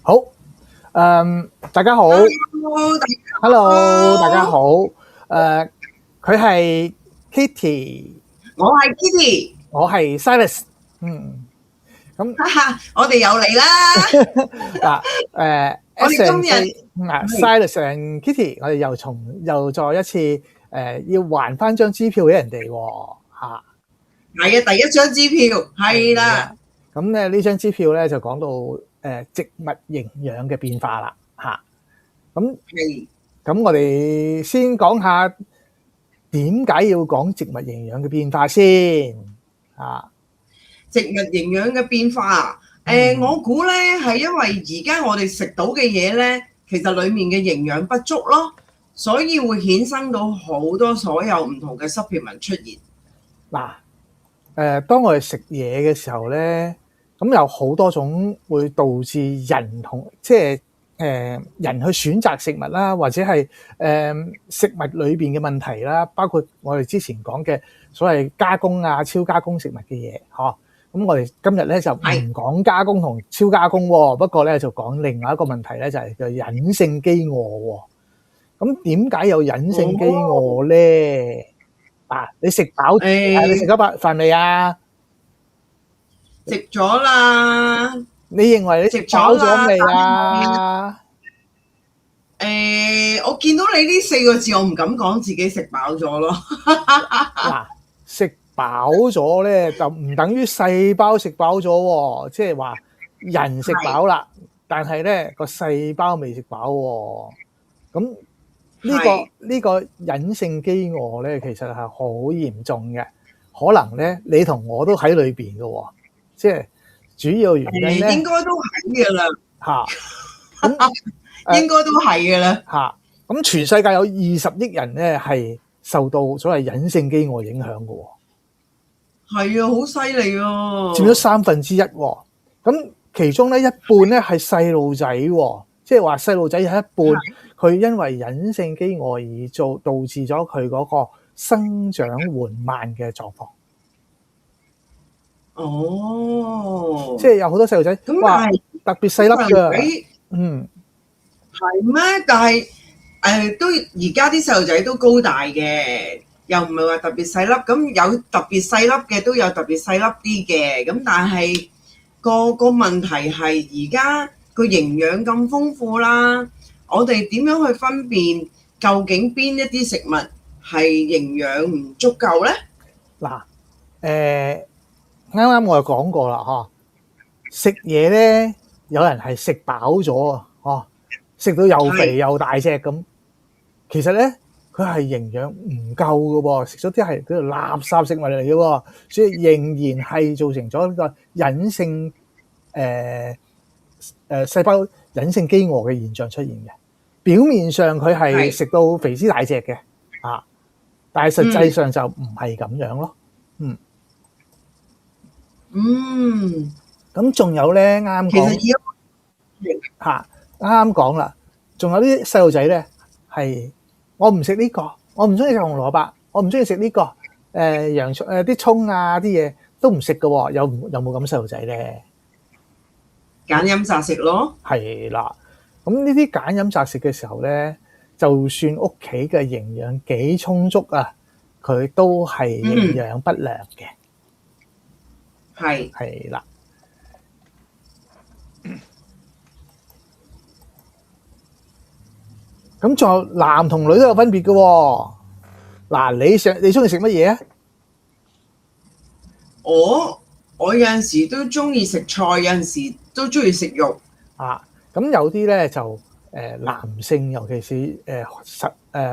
好，大家好 Hello，大家，Hello，大家好，好，佢係 Kitty，我係 Kitty，我係 Silas，咁哈哈，我哋又嚟啦！嗱，我哋 S 今 and 日 K Silas and Kitty，我哋又再一次要還翻張支票俾人哋喎，嚇，係啊，第一張支票係啦，咁咧呢張支票咧就講到植物營養嘅變化啦，嚇，咁係咁我哋先講下點解要講植物營養嘅變化先啊？植物營養嘅變化。我估咧係因為而家我哋食到嘅嘢咧，其實裡面嘅營養不足咯，所以會衍生到好多所有唔同嘅 supplement 出現。嗱，當我哋食嘢嘅時候咧，咁有好多種會導致人人去選擇食物啦，或者係食物裏邊嘅問題啦，包括我哋之前講嘅所謂加工啊、超加工食物嘅嘢，嗬。咁我哋今日咧就唔講加工同超加工喎，不過咧就講另外一個問題咧，就係叫隱性飢餓喎。咁點解有隱性飢餓咧？你食飽你食咗飯未啊？食咗啦。你認為你食飽咗未啊？我見到你呢4個字，我唔敢講自己食飽咗咯。嗱，食飽咗咧就唔等於細胞食飽咗喎，即係話人食飽啦，但係咧個細胞未食飽喎。咁呢個隱性飢餓咧，其實係好嚴重嘅，可能咧你同我都喺裏邊嘅喎，即係主要原因咧，應該都係嘅啦。咁應該都係嘅啦。咁全世界有20億人咧係受到所謂隱性飢餓影響嘅喎。係啊，好犀利啊！佔咗1/3喎。咁其中咧一半咧係細路仔喎，即係話細路仔有一半佢因為隱性飢餓而導致咗佢嗰個生長緩慢嘅狀況。哦，即係有好多細路仔，哇，特別細粒㗎。係咩？但係都而家啲細路仔都高大嘅，又唔係話特別細粒。咁有特別細粒嘅，都有特別細粒啲嘅。咁但係個問題係而家個營養咁豐富啦，我哋點樣去分辨究竟邊一啲食物係營養唔足夠咧？嗱，啱啱我就講過啦，嗬，食嘢咧，有人係食飽咗啊，嗬，食到又肥又大隻咁，其實咧佢係營養唔夠嘅喎，食咗啲係叫做垃圾食物嚟嘅喎，所以仍然係造成咗呢個隱性細胞隱性飢餓嘅現象出現嘅。表面上佢係食到肥屍大隻嘅，但係實際上就唔係咁樣咯。咁仲有咧，啱啱講啦，仲有啲細路仔咧係我唔食呢個，我唔中意食紅蘿蔔，我唔中意食呢個洋葱啲葱啊啲嘢都唔食嘅喎，有冇咁細路仔咧？揀飲擇食咯，係啦。咁呢啲揀飲擇食嘅時候咧，就算屋企嘅營養幾充足啊，佢都係營養不良嘅。係啦。咁仲有男同女都有分別嘅喎。嗱，你中意食乜嘢啊？我有陣時都中意食菜，有陣時都中意食肉。咁有啲咧就男性，尤其是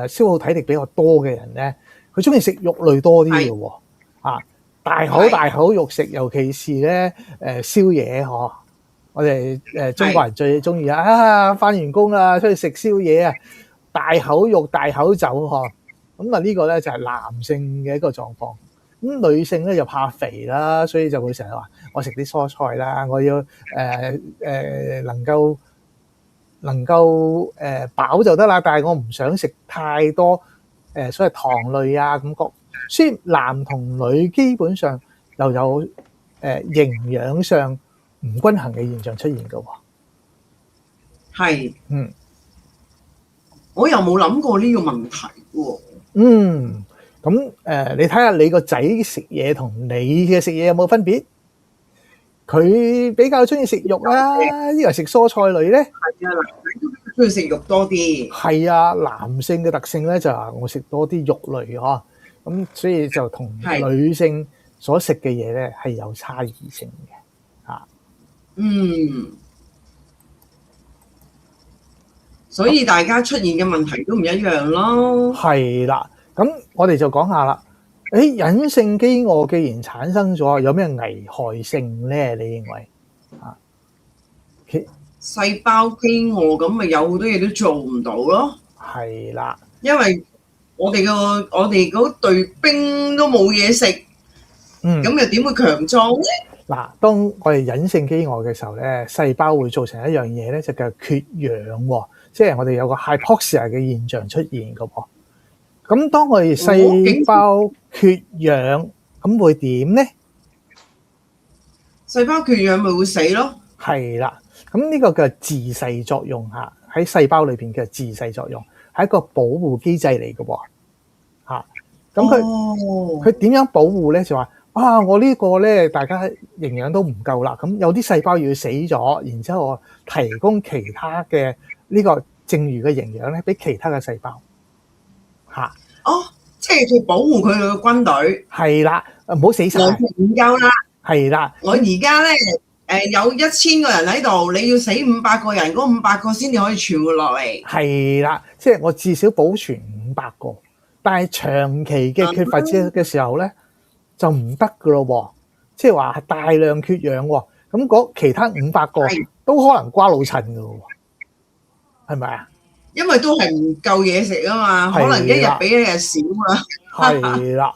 消耗體力比較多嘅人咧，佢中意食肉類多啲嘅喎。大口肉食，尤其是咧宵夜嗬。我哋中國人最中意返完工啦，出去食宵夜啊，大口肉大口酒嗬。咁呢個咧就係男性嘅一個狀況。咁女性咧就怕肥啦，所以就會成日話我食啲蔬菜啦，我要能夠飽就得啦，但係我唔想食太多所謂糖類啊咁個。所以男同女基本上又有營養上唔均衡嘅現象出現嘅喎。係，嗯我又冇諗過呢個問題喎。咁你睇下你個仔食嘢同你嘅食嘢有冇分別？佢比較中意食肉啦，抑或食蔬菜類咧？係啊，男仔都中意食肉多啲。係啊，男性嘅特性咧就係我食多啲肉類呵，咁所以就同係女性所食嘅嘢咧係有差異性嘅嚇。嗯，所以大家出現嘅問題都唔一樣咯。係啦，咁我哋就講下啦。隱性飢餓既然產生咗，有咩危害性咧？你認為啊？細胞飢餓咁咪有好多嘢都做唔到咯。係啦，因為我哋嗰隊兵都冇嘢食，咁又點會強壯咧？嗱，當我哋隱性飢餓嘅時候咧，細胞會造成一樣嘢咧，就叫缺氧喎，即係我哋有個 hypoxia 嘅現象出現嘅喎。咁當我哋細胞缺氧，咁會點咧？細胞缺氧咪會死咯。係啦，咁呢個叫自噬作用嚇，喺細胞裏邊嘅自噬作用係一個保護機制嚟嘅喎嚇。咁佢點樣保護咧？就話我呢個咧，大家營養都唔夠啦，咁有啲細胞要死咗，然之後我提供其他嘅呢個剩餘嘅營養咧，俾其他嘅細胞嚇。即係佢保護佢嘅軍隊。係啦，唔好死晒。我唔夠啦。係啦，我而家咧有1000個人喺度，你要死500個人，嗰500個先至可以存活落嚟。係啦，即係我至少保存500個，但係長期嘅缺乏嘅時候咧，就唔得噶咯喎，即係話大量缺氧喎，咁嗰其他500個都可能瓜老襯噶咯喎，係咪啊？因為都係唔夠嘢食啊嘛，可能一日比一日少啊。係啦，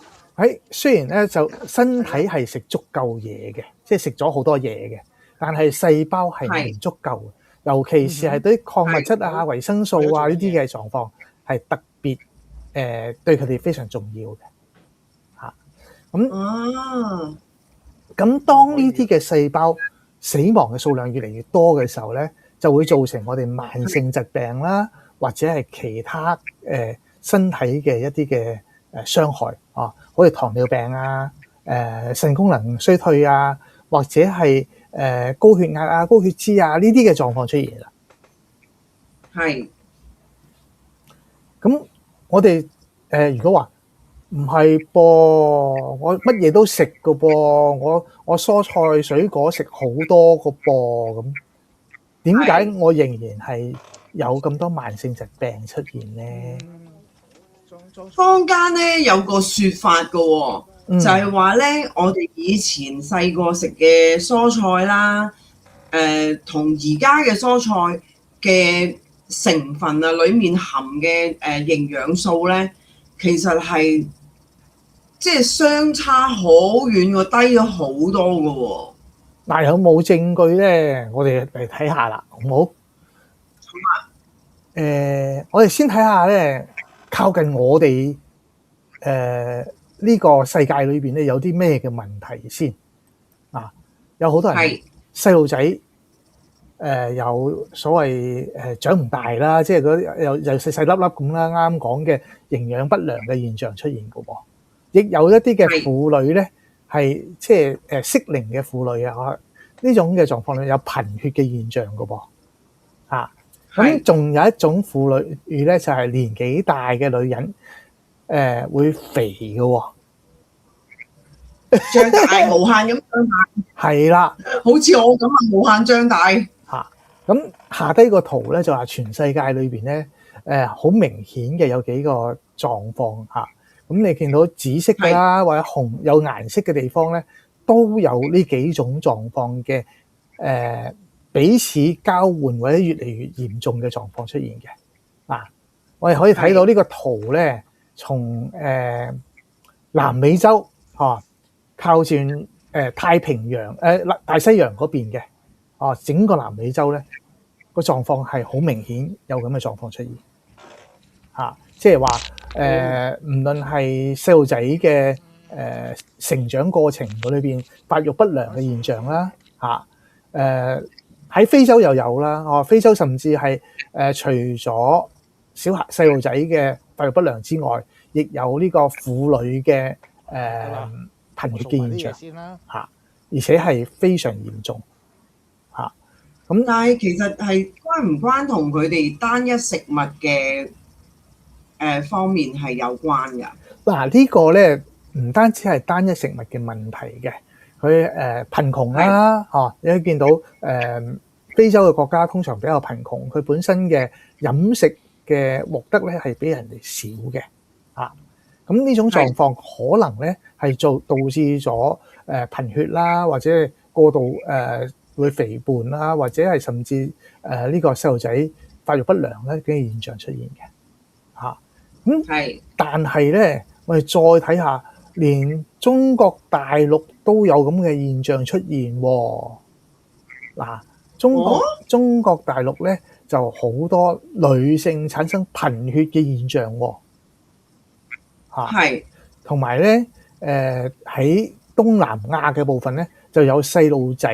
雖然咧就身體係食足夠嘢嘅，即係食咗好多嘢嘅，但係細胞係唔足夠嘅，尤其是係對礦物質啊、維生素啊呢啲嘅狀況係特別對佢哋非常重要嘅嚇。咁當呢啲嘅細胞死亡嘅數量越嚟越多嘅時候咧，就會造成我哋慢性疾病啦，或者係其他身體嘅一啲嘅傷害啊，好似糖尿病啊、腎功能衰退啊，或者係高血壓啊、高血脂啊呢啲嘅狀況出現啦。係。咁我哋如果話唔係噃，我乜嘢都食㗎噃，我蔬菜水果食好多㗎噃，咁點解我仍然係有咁多慢性疾病出現咧？坊間咧有個説法㗎喎，就係話咧，我哋以前細個食嘅蔬菜啦，同而家嘅蔬菜嘅成分啊，裡面含嘅營養素咧，其實係即係相差好遠喎，低咗好多㗎喎。嗱，有冇證據咧？我哋嚟睇下啦，好唔好？我哋先睇下咧，靠近我哋呢個世界裏邊咧，有啲咩嘅問題先啊？有好多人細路仔有所謂長唔大啦，即係嗰啲又細細粒粒咁啦，啱啱講嘅營養不良嘅現象出現㗎喎，亦有一啲嘅婦女咧係即係適齡嘅婦女啊，呢種嘅狀況咧有貧血嘅現象㗎噃嚇。咁仲有一種婦女咧，就係年紀大嘅女人會肥嘅喎，脹大無限咁脹大，係啦，好似我咁啊，無限脹大嚇。咁下低個圖咧就話全世界裏邊咧好明顯嘅有幾個狀況嚇。咁你見到紫色嘅啦，或者紅有顏色嘅地方咧，都有呢幾種狀況嘅彼此交換或者越嚟越嚴重嘅狀況出現嘅。嗱，我哋可以睇到呢個圖咧，從南美洲靠近太平洋大西洋嗰邊嘅整個南美洲咧個狀況係好明顯有咁嘅狀況出現嚇，即係話唔論係細路仔嘅成長過程嗰裏邊發育不良嘅現象啦嚇喺非洲又有啦，非洲甚至係除咗細路仔嘅發育不良之外，亦有呢個婦女嘅貧血嘅現象嚇，而且係非常嚴重嚇。咁但係其實係關唔關同佢哋單一食物嘅方面係有關㗎？嗱，呢個咧唔單止係單一食物嘅問題嘅，佢貧窮啦，你可以見到非洲嘅國家通常比較貧窮，佢本身嘅飲食嘅獲得咧係比人哋少嘅，咁呢種狀況可能咧係導致咗貧血啦，或者係過度會肥胖啦，或者係甚至呢個細路仔發育不良咧嘅現象出現嘅，咁但係咧，我哋再睇下，連中國大陸都有咁嘅現象出現喎。嗱，中國大陸咧就好多女性產生貧血嘅現象喎。同埋咧喺東南亞嘅部分咧，就有細路仔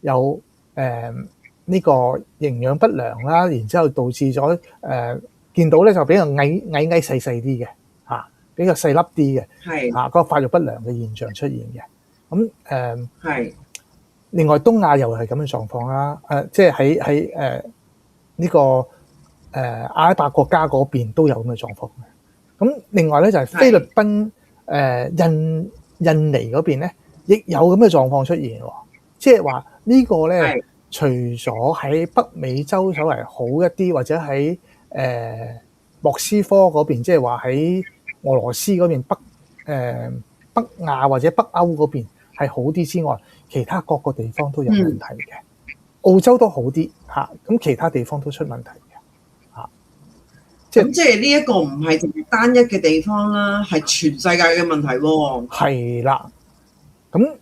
有呢個營養不良啦，然之後導致咗見到咧就比較矮細啲嘅比較細粒啲嘅嗰個發育不良嘅現象出現嘅。咁另外東亞又係咁嘅狀況啦，即係喺呢個阿拉伯國家嗰邊都有咁嘅狀況。咁另外咧就係菲律賓、印尼嗰邊咧，亦有咁嘅狀況出現喎。即係話呢個咧，除咗喺北美洲稍為好一啲，或者喺莫斯科嗰邊，即係話喺俄羅斯嗰邊北亞或者北歐嗰邊係好啲之外，其他各個地方都有問題嘅。澳洲都好啲嚇，咁其他地方都出問題嘅嚇。即係呢一個唔係淨係單一嘅地方啦，係全世界嘅問題喎。係啦，咁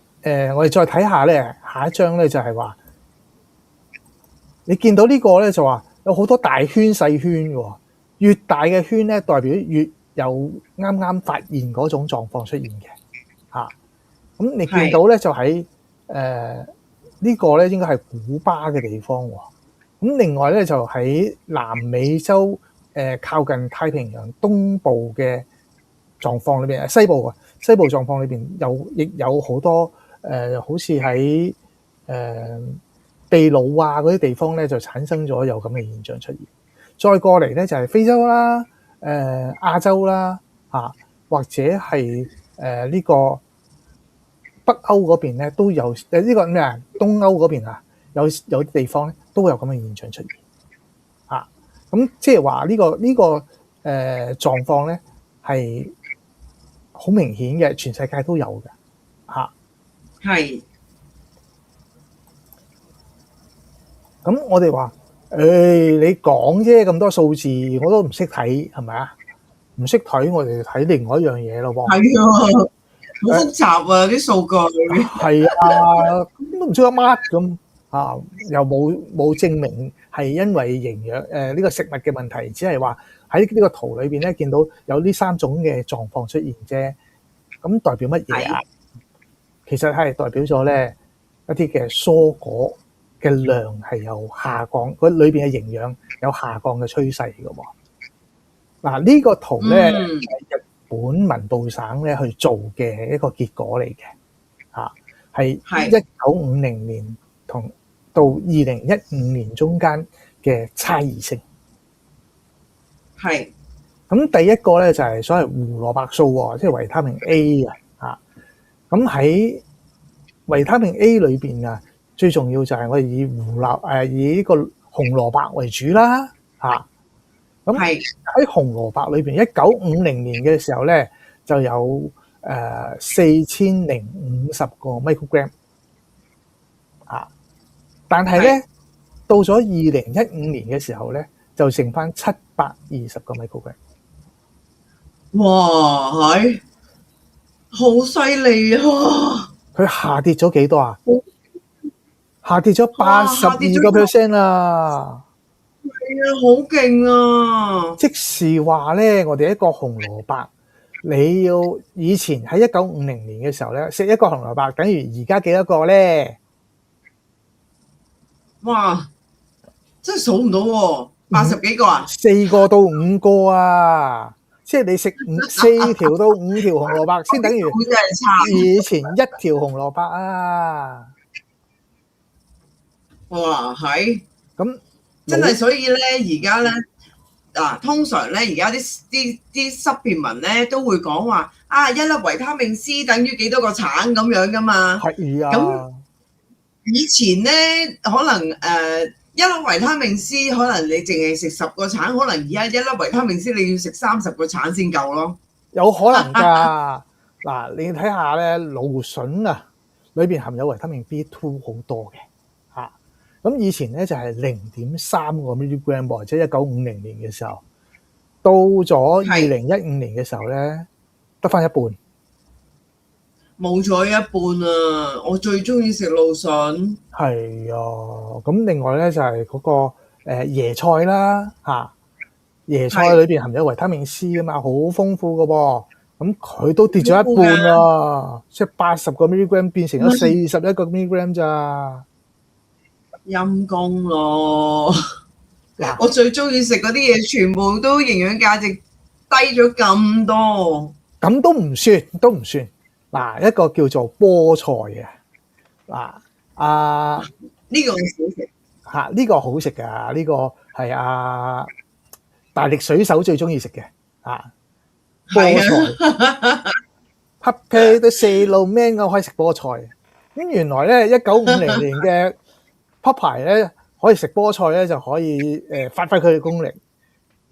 我哋再睇下咧，下一張咧就係話，你見到呢個咧就話有好多大圈細圈嘅，越大嘅圈咧代表越有啱啱發現嗰種狀況出現嘅嚇。咁你見到咧就喺呢個咧應該係古巴嘅地方喎。咁另外咧就喺南美洲靠近太平洋東部嘅狀況裏邊，西部狀況裏邊亦有好多好似喺秘魯啊嗰啲地方咧就產生咗有咁嘅現象出現。再過嚟咧就係非洲啦、亞洲啦或者係呢個北歐嗰邊咧都有呢個咩啊？東歐嗰邊啊有啲地方咧都有咁嘅現象出現嚇。咁即係話呢個狀況咧係好明顯嘅，全世界都有嘅嚇。係。咁我哋話你講啫，咁多數字我都唔識睇，係咪啊？唔識睇，我哋睇另外一樣嘢咯喎。係啊，好複雜啊啲數據。係啊，都唔知得乜咁又冇證明係因為營養呢個食物嘅問題，只係話喺呢個圖裏邊咧見到有呢3種嘅狀況出現啫。咁代表乜嘢啊？其實係代表咗咧一啲嘅蔬果嘅量係有下降，佢裏邊嘅營養有下降嘅趨勢嘅喎。嗱，呢個圖咧係日本文部省咧去做嘅一個結果嚟嘅，係1950年同到2015年中間嘅差異性。係。咁第一個咧就係所謂胡蘿蔔素喎，即係維他命 A 啊。咁喺維他命 A 裏邊啊，最重要就係我哋以以呢個紅蘿蔔為主啦嚇。咁喺紅蘿蔔裏邊，1950年嘅時候咧就有4050個 microgram 但係咧到咗2015年嘅時候咧就剩翻720個 microgram。哇，係好犀利啊！佢下跌咗幾多啊？下跌咗82%啦！係啊，好勁啊！即是話咧，我哋一個紅蘿蔔，你要以前喺1950年嘅時候咧，食一個紅蘿蔔等於而家幾多個咧？哇！真係數唔到喎，80幾個啊！ 4個到5個啊！即係你食4條到5條紅蘿蔔，先等於真係差。以前1條紅蘿蔔啊！哇，係咁真係，所以咧而家咧嗱，通常咧而家啲supplement咧都會講話啊，一粒維他命 C 等於幾多個橙咁樣噶嘛。係啊，咁以前咧可能一粒維他命 C 可能你淨係食10個橙，可能而家一粒維他命 C 你要食30個橙先夠咯。有可能㗎。嗱，你睇下咧，蘆筍啊，裏邊含有維他命 B2 好多嘅嚇。咁以前咧就係0.3個 milligram，或者1950年嘅時候，到咗2015年嘅時候咧，得翻一半。冇咗一半啊！我最中意食蘆筍。係啊，咁另外咧就係嗰個椰菜啦嚇，椰菜裏邊含有維他命 C 啊嘛，好豐富嘅噃。咁佢都跌咗一半啊，即係80個 milligram 變成咗41個 milligram 咋。陰公咯！嗱，我最中意食嗰啲嘢，全部都營養價值低咗咁多。咁都唔算，都唔算。嗱，一個叫做菠菜嘅，嗱呢個我少食嚇，呢個好食㗎，呢個係大力水手最中意食嘅嚇。菠菜，黑皮都四路 man 我可以食菠菜。咁原來咧1950年嘅 Popeye 咧可以食菠菜咧就可以發揮佢嘅功力。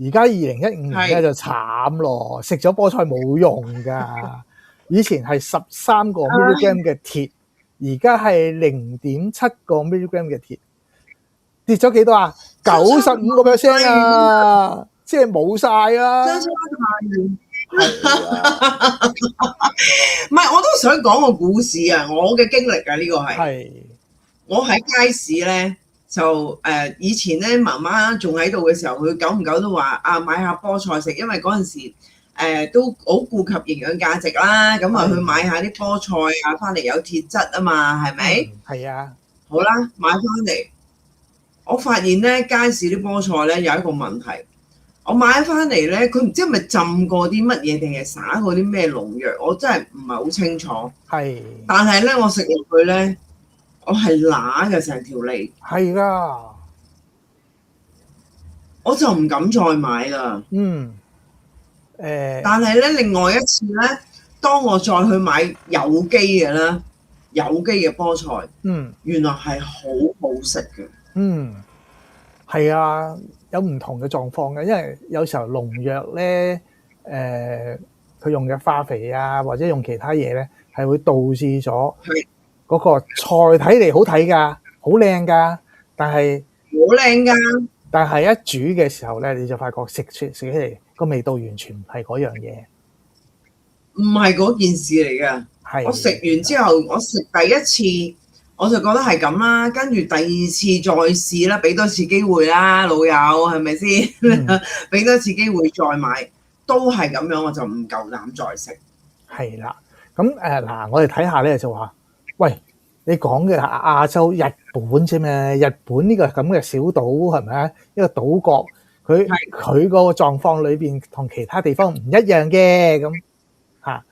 而家2015年咧就慘咯，食咗菠菜冇用㗎。以前係13個 milligram 嘅鐵，而家係0.7個 milligram 嘅鐵，跌咗幾多啊？95% 啊，即係冇晒啦。相差太遠。唔係，我都想講個故事啊，我嘅經歷啊，呢個係我喺街市咧就以前咧媽媽仲喺度嘅時候，佢久唔久都話啊買下菠菜食，因為嗰陣時都好顧及營養價值啦，咁啊去買下啲菠菜啊，翻嚟有鐵質啊嘛，係咪？係啊。好啦，買翻嚟，我發現咧街市啲菠菜咧有一個問題，我買翻嚟咧，佢唔知係咪浸過啲乜嘢，定係灑過啲咩農藥，我真係唔係好清楚。係。但係咧，我食落去咧，我係乸嘅成條脷。係㗎。我就唔敢再買啦。但係咧，另外一次咧，當我再去買有機嘅啦，有機嘅菠菜，原來係好好食嘅。係啊，有唔同嘅狀況嘅，因為有時候農藥咧，佢用嘅化肥啊，或者用其他嘢咧，係會導致咗嗰個菜睇嚟好睇㗎，好靚㗎，但係好靚㗎。但係一煮嘅時候咧，你就發覺食起嚟個味道完全唔係嗰樣嘢，唔係嗰件事嚟㗎。我食完之後，我食第一次我就覺得係咁啦，跟住第二次再試啦，俾多次機會啦，老友係咪先？俾多次機會再買，都係咁樣，我就唔夠膽再食。係啦，咁嗱，我哋睇下咧就話，喂，你講嘅亞洲日本啫咩？日本呢個咁嘅小島係咪啊？一個島國，佢個狀況裏邊同其他地方唔一樣嘅咁嚇。